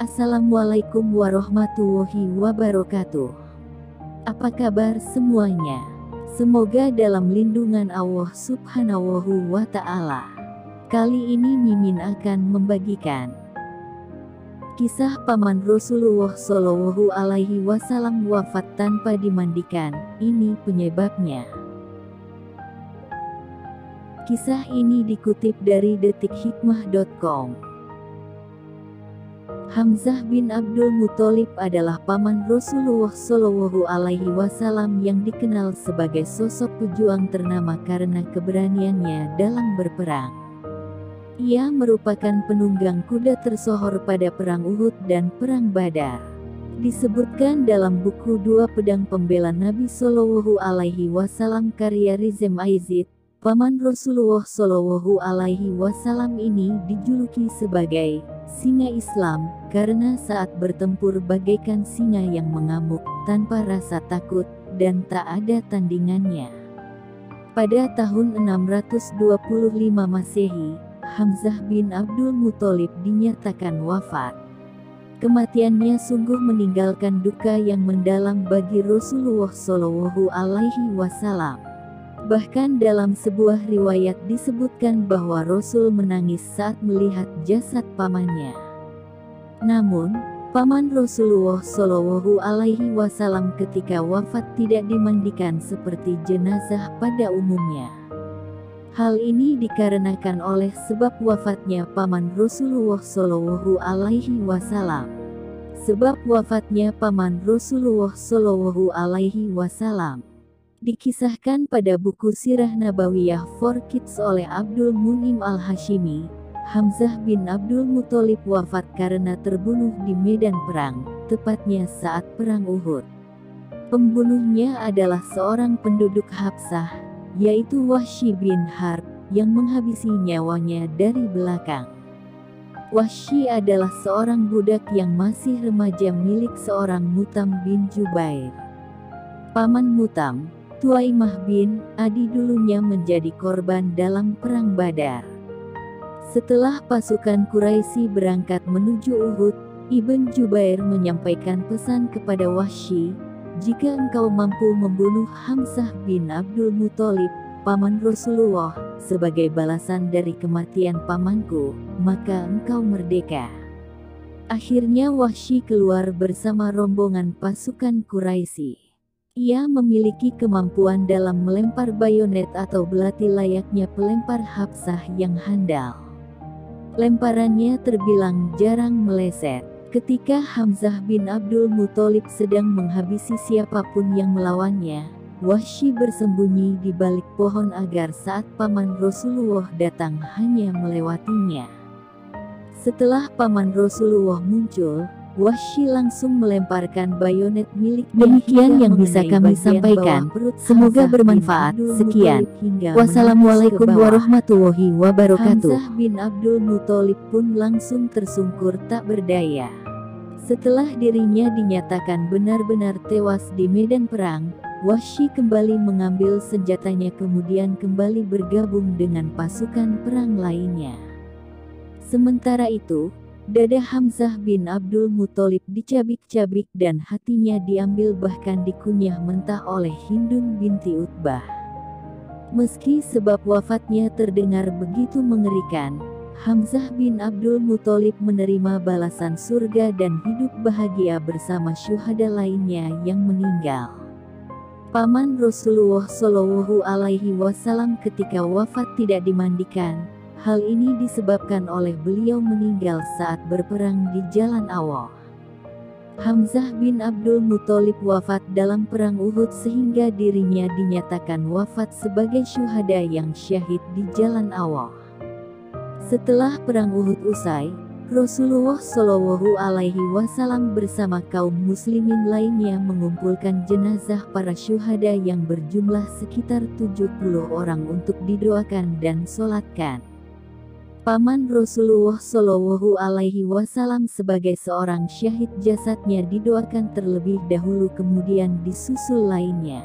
Assalamualaikum warahmatullahi wabarakatuh. Apa kabar semuanya? Semoga dalam lindungan Allah Subhanahu wa Ta'ala. Kali ini Mimin akan membagikan kisah paman Rasulullah Shallallahu Alaihi Wasallam wafat tanpa dimandikan. Ini penyebabnya. Kisah ini dikutip dari detikhikmah.com. Hamzah bin Abdul Muthalib adalah paman Rasulullah Shallallahu Alaihi Wasallam yang dikenal sebagai sosok pejuang ternama karena keberaniannya dalam berperang. Ia merupakan penunggang kuda tersohor pada Perang Uhud dan Perang Badar. Disebutkan dalam buku Dua Pedang Pembela Nabi Shallallahu Alaihi Wasallam karya Rizem Aizid, paman Rasulullah Shallallahu Alaihi Wasallam ini dijuluki sebagai singa Islam, karena saat bertempur bagaikan singa yang mengamuk, tanpa rasa takut, dan tak ada tandingannya. Pada tahun 625 Masehi, Hamzah bin Abdul Muthalib dinyatakan wafat. Kematiannya sungguh meninggalkan duka yang mendalam bagi Rasulullah Shallallahu Alaihi Wasallam. Bahkan dalam sebuah riwayat disebutkan bahwa Rasul menangis saat melihat jasad pamannya. Namun, paman Rasulullah Shallallahu Alaihi Wasallam ketika wafat tidak dimandikan seperti jenazah pada umumnya. Hal ini dikarenakan oleh sebab wafatnya paman Rasulullah Shallallahu Alaihi Wasallam. Sebab wafatnya paman Rasulullah Shallallahu Alaihi Wasallam dikisahkan pada buku Sirah Nabawiyah for Kids oleh Abdul Munim Al-Hashimi. Hamzah bin Abdul Muthalib wafat karena terbunuh di medan perang, tepatnya saat Perang Uhud. Pembunuhnya adalah seorang penduduk Habsah, yaitu Wahsy bin Harb, yang menghabisi nyawanya dari belakang. Wahsy adalah seorang budak yang masih remaja milik seorang Mutam bin Jubair. Paman Mutam, Tuaimah bin Adi dulunya menjadi korban dalam Perang Badar. Setelah pasukan Quraisy berangkat menuju Uhud, Ibn Jubair menyampaikan pesan kepada Wahsy, "Jika engkau mampu membunuh Hamzah bin Abdul Muthalib, paman Rasulullah, sebagai balasan dari kematian pamanku, maka engkau merdeka." Akhirnya Wahsy keluar bersama rombongan pasukan Quraisy. Ia memiliki kemampuan dalam melempar bayonet atau belati layaknya pelempar Habsah yang handal. Lemparannya terbilang jarang meleset. Ketika Hamzah bin Abdul Muthalib sedang menghabisi siapapun yang melawannya, Wahsy bersembunyi di balik pohon agar saat paman Rasulullah datang hanya melewatinya. Setelah paman Rasulullah muncul, Wahsy langsung melemparkan bayonet miliknya. Demikian yang bisa kami sampaikan. Semoga bermanfaat. Sekian. Wassalamualaikum warahmatullahi wabarakatuh. Hamzah bin Abdul Muthalib pun langsung tersungkur tak berdaya. Setelah dirinya dinyatakan benar-benar tewas di medan perang, Wahsy kembali mengambil senjatanya kemudian kembali bergabung dengan pasukan perang lainnya. Sementara itu, dada Hamzah bin Abdul Muthalib dicabik-cabik dan hatinya diambil bahkan dikunyah mentah oleh Hindun binti Utbah. Meski sebab wafatnya terdengar begitu mengerikan, Hamzah bin Abdul Muthalib menerima balasan surga dan hidup bahagia bersama syuhada lainnya yang meninggal. Paman Rasulullah Shallallahu Alaihi Wasallam ketika wafat tidak dimandikan. Hal ini disebabkan oleh beliau meninggal saat berperang di jalan Allah. Hamzah bin Abdul Muthalib wafat dalam Perang Uhud sehingga dirinya dinyatakan wafat sebagai syuhada yang syahid di jalan Allah. Setelah Perang Uhud usai, Rasulullah Shallallahu Alaihi Wasallam bersama kaum muslimin lainnya mengumpulkan jenazah para syuhada yang berjumlah sekitar 70 orang untuk didoakan dan sholatkan. Paman Rasulullah Shallallahu Alaihi Wasallam sebagai seorang syahid jasadnya didoakan terlebih dahulu kemudian disusul lainnya.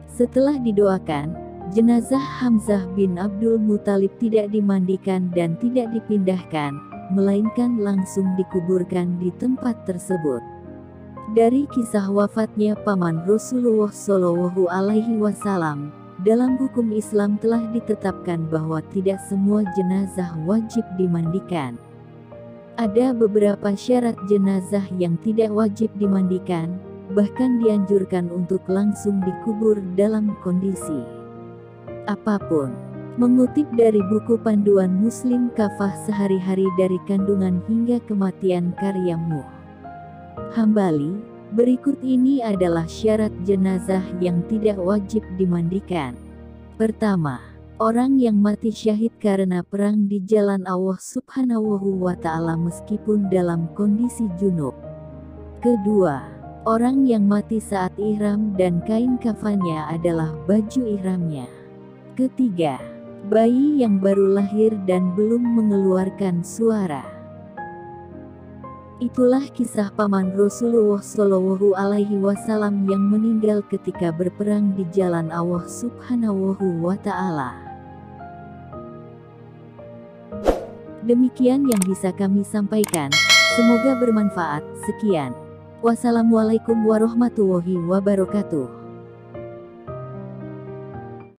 Setelah didoakan, jenazah Hamzah bin Abdul Muthalib tidak dimandikan dan tidak dipindahkan, melainkan langsung dikuburkan di tempat tersebut. Dari kisah wafatnya paman Rasulullah Shallallahu Alaihi Wasallam, dalam hukum Islam telah ditetapkan bahwa tidak semua jenazah wajib dimandikan. Ada beberapa syarat jenazah yang tidak wajib dimandikan, bahkan dianjurkan untuk langsung dikubur dalam kondisi apapun. Mengutip dari buku Panduan Muslim Kafah Sehari-hari dari Kandungan hingga Kematian karya Muh Hambali, berikut ini adalah syarat jenazah yang tidak wajib dimandikan. Pertama, orang yang mati syahid karena perang di jalan Allah Subhanahu wa Ta'ala meskipun dalam kondisi junub. Kedua, orang yang mati saat ihram dan kain kafannya adalah baju ihramnya. Ketiga, bayi yang baru lahir dan belum mengeluarkan suara. Itulah kisah paman Rasulullah Shallallahu Alaihi Wasallam yang meninggal ketika berperang di jalan Allah Subhanahu wa Ta'ala. Demikian yang bisa kami sampaikan. Semoga bermanfaat. Sekian. Wassalamualaikum warahmatullahi wabarakatuh.